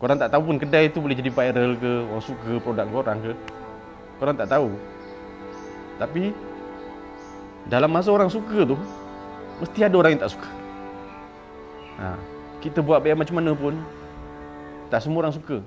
Korang tak tahu pun kedai tu boleh jadi viral ke, orang suka produk korang ke. Korang tak tahu. Tapi dalam masa orang suka tu, mesti ada orang yang tak suka. Kita buat biar macam mana pun, tak semua orang suka.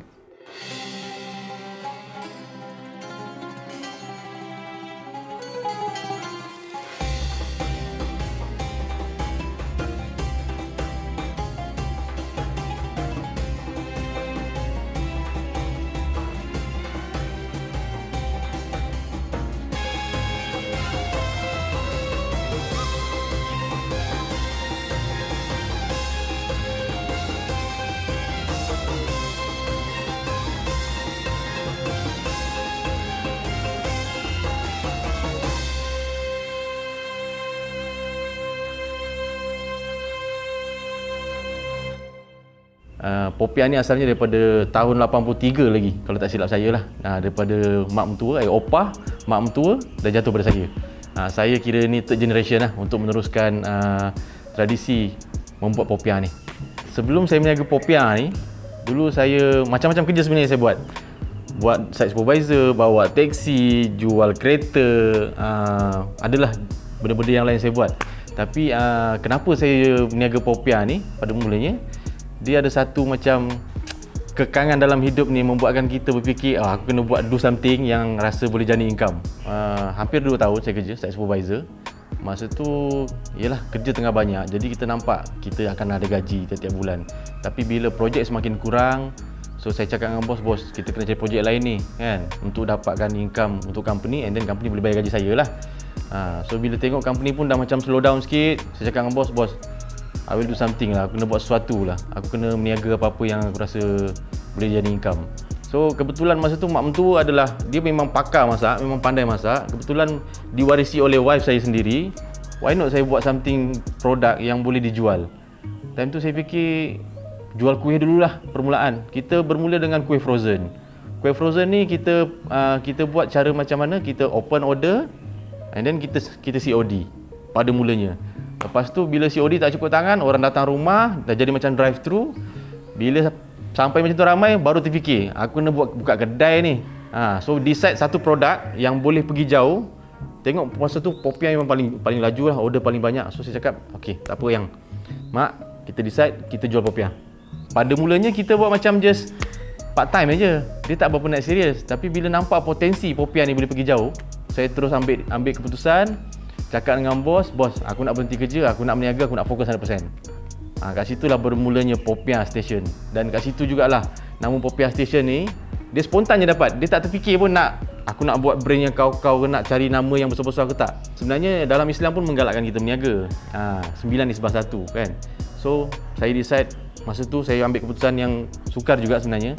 Popiah ni asalnya daripada tahun 83 lagi, kalau tak silap saya lah. Daripada mak mentua, opah, mak mentua dah jatuh pada saya. Saya kira ni third generation lah untuk meneruskan tradisi membuat popiah ni. Sebelum saya meniaga popiah ni, dulu saya macam-macam kerja sebenarnya saya buat. Buat site supervisor, bawa teksi, jual kereta, adalah benda-benda yang lain saya buat. Tapi kenapa saya meniaga popiah ni pada mulanya, dia ada satu macam kekangan dalam hidup ni membuatkan kita berfikir aku kena buat do something yang rasa boleh jadi income. Hampir 2 tahun saya kerja site supervisor. Masa tu ialah kerja tengah banyak, jadi kita nampak kita akan ada gaji tiap-tiap bulan. Tapi bila projek semakin kurang, so saya cakap dengan bos, kita kena cari projek lain ni kan, untuk dapatkan income untuk company, and then company boleh bayar gaji saya lah. So bila tengok company pun dah macam slow down sikit, saya cakap dengan bos, I will do something lah, aku kena buat sesuatu lah. Aku kena meniaga apa-apa yang aku rasa boleh jadi income. So kebetulan masa tu mak mentua adalah, dia memang pakar masak, memang pandai masak. Kebetulan diwarisi oleh wife saya sendiri. Why not saya buat something, produk yang boleh dijual. Time tu saya fikir jual kuih dululah permulaan. Kita bermula dengan kuih frozen. Kuih frozen ni kita buat cara macam mana, kita open order and then kita COD pada mulanya. Lepas tu bila COD tak cukup tangan, orang datang rumah, dah jadi macam drive thru. Bila sampai macam tu ramai, baru terfikir aku kena buka kedai ni. So decide satu produk yang boleh pergi jauh. Tengok masa tu popiah memang paling laju lah, order paling banyak. So saya cakap, okey, tak apa yang mak, kita decide kita jual popiah. Pada mulanya kita buat macam just part time aja. Dia tak berapa nak serius. Tapi bila nampak potensi popiah ni boleh pergi jauh, saya terus ambil keputusan. Cakap dengan bos, aku nak berhenti kerja, aku nak meniaga, aku nak fokus 100%. Kat situlah bermulanya Popiah Station. Dan kat situ jugalah nama Popiah Station ni, dia spontan je dapat. Dia tak terfikir pun aku nak buat brand yang kau nak cari nama yang besar-besar ke tak. Sebenarnya dalam Islam pun menggalakkan kita meniaga. 9 isbah 1 kan. So saya decide, masa tu saya ambil keputusan yang sukar juga sebenarnya.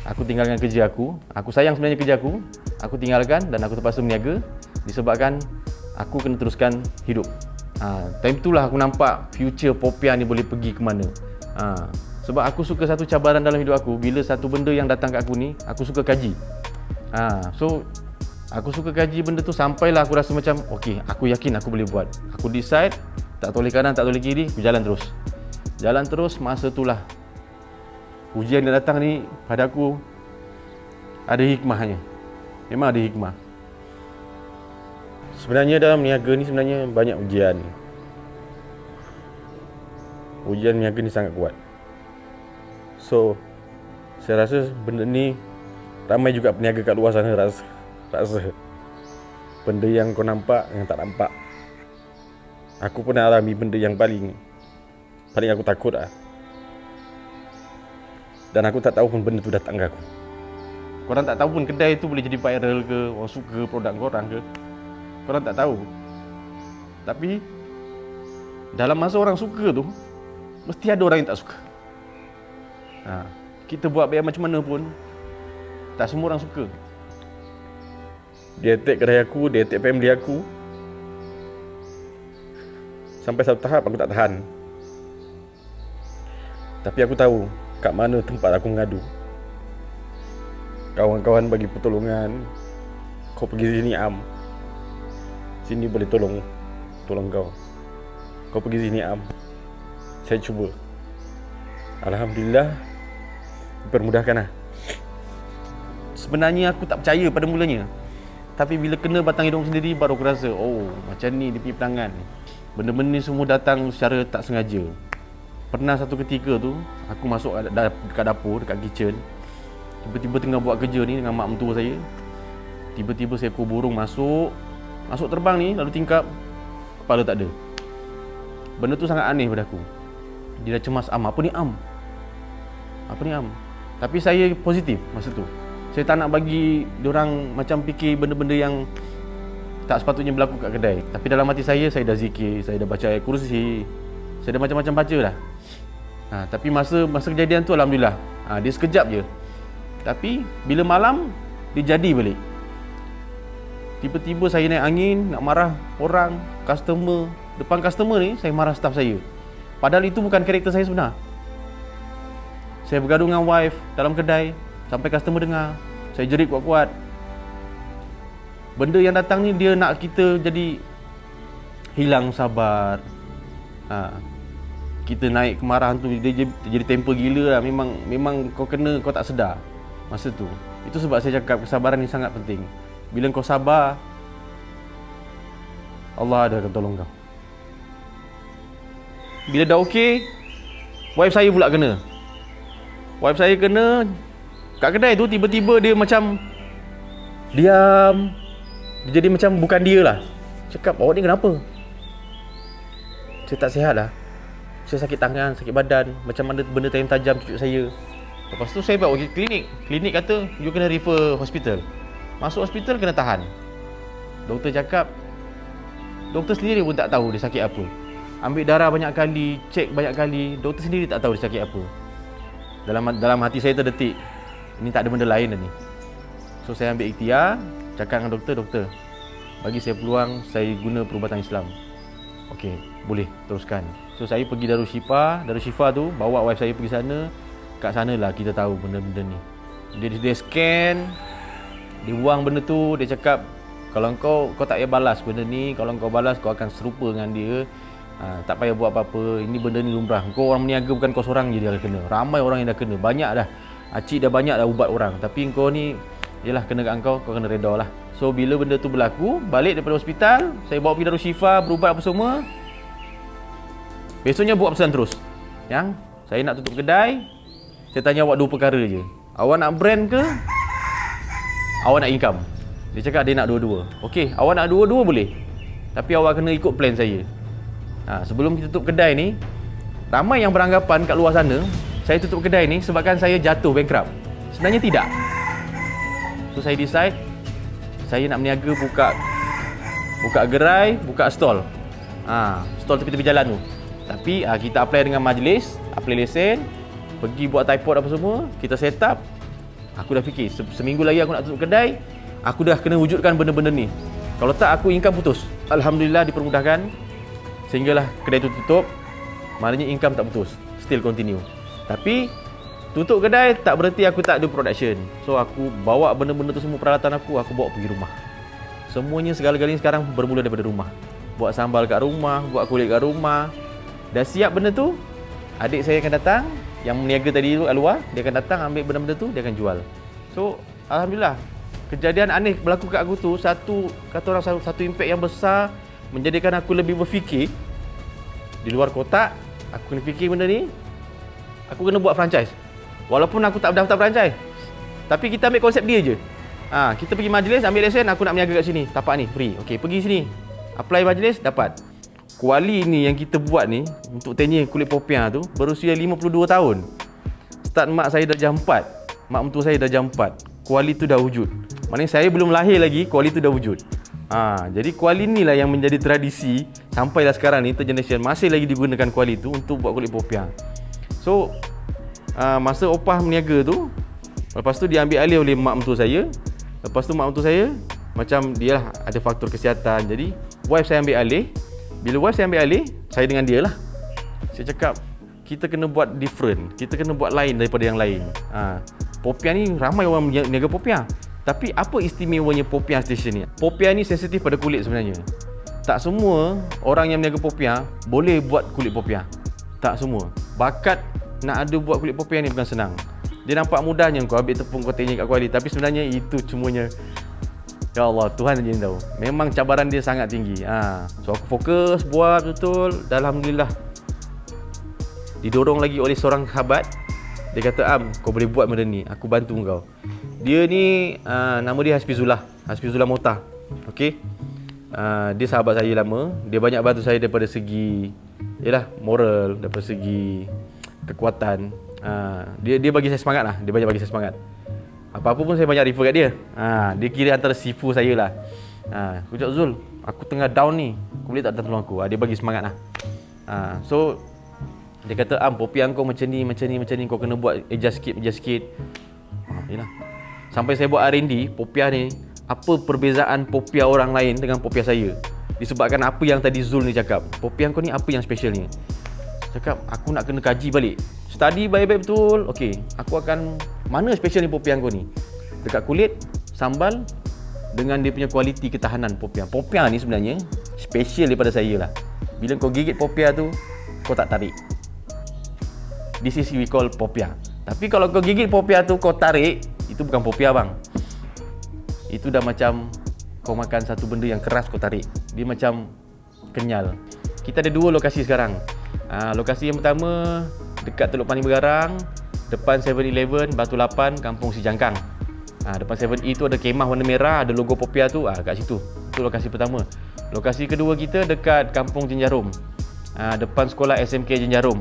Aku tinggalkan kerja aku. Aku sayang sebenarnya kerja aku tinggalkan dan aku terpaksa meniaga disebabkan aku kena teruskan hidup. Time itulah aku nampak future popiah ni boleh pergi ke mana. Sebab aku suka satu cabaran dalam hidup aku, bila satu benda yang datang kat aku ni, aku suka kaji. So aku suka kaji benda tu sampailah aku rasa macam okey, aku yakin aku boleh buat. Aku decide, tak toleh kanan, tak toleh kiri, aku jalan terus. Jalan terus, masa itulah ujian yang datang ni pada aku ada hikmahnya. Memang ada hikmah. Sebenarnya dalam niaga ni sebenarnya banyak ujian. Ujian niaga ni sangat kuat. So saya rasa benda ni ramai juga peniaga kat luar sana rasa benda yang kau nampak yang tak nampak. Aku pernah alami benda yang paling aku takut lah. Dan aku tak tahu pun benda tu datang ke aku. Korang tak tahu pun kedai tu boleh jadi viral ke, orang suka produk korang ke. Korang tak tahu. Tapi dalam masa orang suka tu, mesti ada orang yang tak suka. Kita buat biar macam mana pun, tak semua orang suka. Dia attack kedai aku, dia attack family aku. Sampai satu tahap aku tak tahan. Tapi aku tahu kat mana tempat aku mengadu. Kawan-kawan bagi pertolongan. Kau pergi sini sini boleh tolong kau. Kau pergi sini Saya cuba. Alhamdulillah dipermudahkan lah. Sebenarnya aku tak percaya pada mulanya. Tapi bila kena batang hidung sendiri baru aku rasa, oh macam ni dia punya pelangan. Benda-benda ni semua datang secara tak sengaja. Pernah satu ketika tu, aku masuk dekat dapur, dekat kitchen. Tiba-tiba tengah buat kerja ni dengan mak mentua saya. Tiba-tiba seekor burung masuk terbang ni, lalu tingkap, kepala tak ada. Benda tu sangat aneh pada aku. Dia dah cemas, apa ni am? Apa ni am? Tapi saya positif masa tu. Saya tak nak bagi diorang macam fikir benda-benda yang tak sepatutnya berlaku kat kedai. Tapi dalam hati saya dah zikir, saya dah baca ayat kursi, saya dah macam-macam baca dah. Tapi masa kejadian tu alhamdulillah, dia sekejap je. Tapi bila malam, dia jadi balik. Tiba-tiba saya naik angin, nak marah orang, customer. Depan customer ni, saya marah staff saya. Padahal itu bukan karakter saya sebenar. Saya bergaduh dengan wife dalam kedai, sampai customer dengar. Saya jerit kuat-kuat. Benda yang datang ni dia nak kita jadi hilang sabar. Kita naik kemarahan tu dia jadi temper gila lah. Memang kau tak sedar masa tu. Itu sebab saya cakap kesabaran ni sangat penting. Bila kau sabar, Allah ada akan tolong kau. Bila dah okey, wife saya pula kena. Wife saya kena kat kedai tu, tiba-tiba dia macam diam. Dia jadi macam bukan dia lah. Cakap, awak ni kenapa? Saya tak sihat lah. Saya sakit tangan, sakit badan, macam ada benda tajam cucuk saya. Lepas tu saya bawa pergi klinik. Klinik kata, you kena refer hospital. Masuk hospital kena tahan. Doktor cakap, doktor sendiri pun tak tahu dia sakit apa. Ambil darah banyak kali, cek banyak kali, doktor sendiri tak tahu dia sakit apa. Dalam hati saya terdetik, ini tak ada benda lain dah ni. So saya ambil ikhtiar, cakap dengan doktor, bagi saya peluang, saya guna perubatan Islam. Okey, boleh teruskan. So saya pergi Darul Shifa tu, bawa wife saya pergi sana. Kat sanalah kita tahu benda-benda ni. Dia scan, dia buang benda tu, dia cakap, kalau kau tak payah balas benda ni, kalau kau balas kau akan serupa dengan dia. Tak payah buat apa-apa, ini benda ni lumrah. Kau orang meniaga, bukan kau seorang je dia akan kena. Ramai orang yang dah kena, banyak dah. Acik dah banyak dah ubat orang. Tapi kau ni, yelah kena kat kau kena reda lah. So bila benda tu berlaku, balik daripada hospital, saya bawa pergi Darul Shifa, berubat apa semua. Besoknya buat pesan terus. Yang saya nak tutup kedai, saya tanya awak dua perkara je. Awak nak brand ke? Awak nak income? Dia cakap dia nak dua-dua. Okey, awak nak dua-dua boleh. Tapi awak kena ikut plan saya. Sebelum kita tutup kedai ni, ramai yang beranggapan kat luar sana, saya tutup kedai ni sebabkan saya jatuh bankrupt. Sebenarnya tidak. So saya decide, saya nak berniaga buka gerai, buka stall. Stall tepi-tepi jalan tu. Tapi kita apply dengan majlis, apply lesen, pergi buat tripod apa semua, kita set up. Aku dah fikir, seminggu lagi aku nak tutup kedai, aku dah kena wujudkan benda-benda ni. Kalau tak, aku income putus. Alhamdulillah dipermudahkan, sehinggalah kedai tu tutup. Maknanya income tak putus, still continue. Tapi tutup kedai tak berarti aku tak ada production. So aku bawa benda-benda tu semua, peralatan aku bawa pergi rumah. Semuanya segala-galanya sekarang bermula daripada rumah. Buat sambal kat rumah, buat kulit kat rumah. Dah siap benda tu, adik saya akan datang, yang meniaga tadi tu kat luar, dia akan datang ambil benda-benda tu, dia akan jual. So alhamdulillah, kejadian aneh berlaku kat aku tu, satu impact yang besar, menjadikan aku lebih berfikir di luar kotak. Aku kena fikir benda ni, aku kena buat franchise. Walaupun aku tak daftar franchise, tapi kita ambil konsep dia je. Kita pergi majlis, ambil lesen, aku nak berniaga kat sini, tapak ni free. Okey, pergi sini, apply majlis, dapat. Kuali ni yang kita buat ni untuk tenye kulit popiah tu berusia 52 tahun. Start mak saya dah jam 4, mak mentua saya dah jam 4. Kuali tu dah wujud. Maknanya saya belum lahir lagi, kuali tu dah wujud. Jadi kuali ni lah yang menjadi tradisi sampailah sekarang ni, third generation masih lagi digunakan kuali tu untuk buat kulit popiah. So masa opah meniaga tu, lepas tu diambil alih oleh mak mentua saya. Lepas tu mak mentua saya macam dia lah ada faktor kesihatan, jadi wife saya ambil alih. Bila wife saya ambil alih, saya dengan dia lah. Saya cakap, kita kena buat different, kita kena buat lain daripada yang lain. Popiah ni ramai orang meniaga popiah. Tapi apa istimewanya popiah station ni? Popiah ni sensitif pada kulit sebenarnya. Tak semua orang yang meniaga popiah boleh buat kulit popiah. Tak semua. Bakat nak ada buat kulit popiah ni bukan senang. Dia nampak mudahnya kau ambil tepung kau tenyek kat kuali, tapi sebenarnya itu cumanya ya Allah, Tuhan je yang tahu. Memang cabaran dia sangat tinggi. So aku fokus buat betul. Dan alhamdulillah didorong lagi oleh seorang sahabat. Dia kata, kau boleh buat benda ni, aku bantu kau. Dia ni nama dia Hafizullah Mota. Okey. Dia sahabat saya lama. Dia banyak bantu saya daripada segi moral, daripada segi kekuatan. Dia bagi saya semangat lah. Dia banyak bagi saya semangat. Apa-apa pun saya banyak refer kat dia. Dia kira antara sifu saya lah. Aku cakap, Zul, aku tengah down ni, kau boleh tak datang tolong aku? Dia bagi semangat lah. So dia kata, popiah kau macam ni, kau kena buat adjust sikit. Yelah. Sampai saya buat R&D, popiah ni, apa perbezaan popiah orang lain dengan popiah saya? Disebabkan apa yang tadi Zul ni cakap. Popiah kau ni apa yang specialnya? Cakap, aku nak kena kaji balik. Study baik-baik betul. Okey, aku akan, mana special ni popiah kau ni? Dekat kulit, sambal, dengan dia punya kualiti ketahanan popiah. Popiah ni sebenarnya special daripada saya lah. Bila kau gigit popiah tu, kau tak tarik. This is we call popiah. Tapi kalau kau gigit popiah tu, kau tarik, itu bukan popiah bang. Itu dah macam kau makan satu benda yang keras kau tarik. Dia macam kenyal. Kita ada 2 lokasi sekarang. Lokasi yang pertama dekat Teluk Pani Begarang, depan 7-Eleven, Batu Lapan, Kampung Sijangkang. Depan 7E tu ada kemah warna merah, ada logo popiah tu, kat situ. Itu lokasi pertama. Lokasi kedua kita dekat Kampung Jenjarum. Depan sekolah SMK Jenjarum.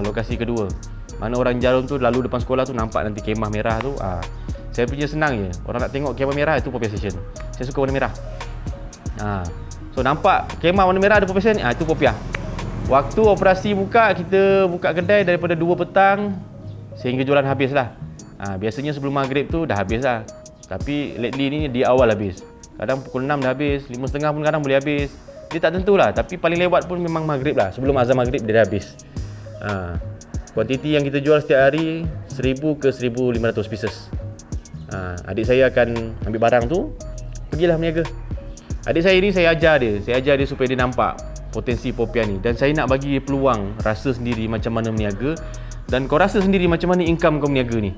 Lokasi kedua. Mana orang Jenjarum tu lalu depan sekolah tu nampak nanti kemah merah tu. Saya punya senang je. Orang nak tengok kemah merah, itu popiah station. Saya suka warna merah. So nampak kemah warna merah ada popiah station, itu popiah. Waktu operasi buka, kita buka kedai daripada 2 petang sehingga jualan habis lah. Biasanya sebelum maghrib tu dah habis lah. Tapi lately ni di awal habis. Kadang pukul 6 dah habis, 5.30 pun kadang boleh habis. Dia tak tentu lah, tapi paling lewat pun memang maghrib lah. Sebelum azan maghrib dia dah habis. Kuantiti yang kita jual setiap hari 1,000 ke 1,500 pieces. Adik saya akan ambil barang tu, pergilah berniaga. Adik saya ni saya ajar dia supaya dia nampak potensi popiah ni. Dan saya nak bagi dia peluang rasa sendiri macam mana berniaga. Dan kau rasa sendiri macam mana income kau berniaga ni.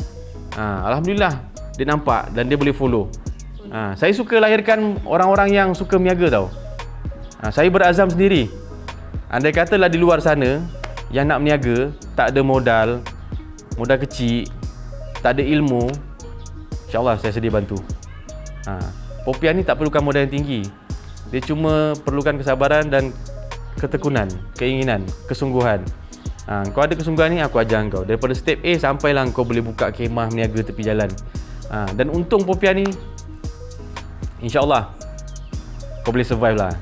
Alhamdulillah dia nampak dan dia boleh follow. Saya suka lahirkan orang-orang yang suka berniaga tau. Saya berazam sendiri. Andai katalah di luar sana yang nak berniaga, tak ada modal kecil, tak ada ilmu, InsyaAllah saya sedia bantu. Popiah ni tak perlukan modal yang tinggi. Dia cuma perlukan kesabaran dan ketekunan, keinginan, kesungguhan. Kau ada kesungguhan ni, aku ajar kau. Daripada step A sampailah kau boleh buka kemah berniaga tepi jalan. Dan untung popiah ni, InsyaAllah kau boleh survive lah.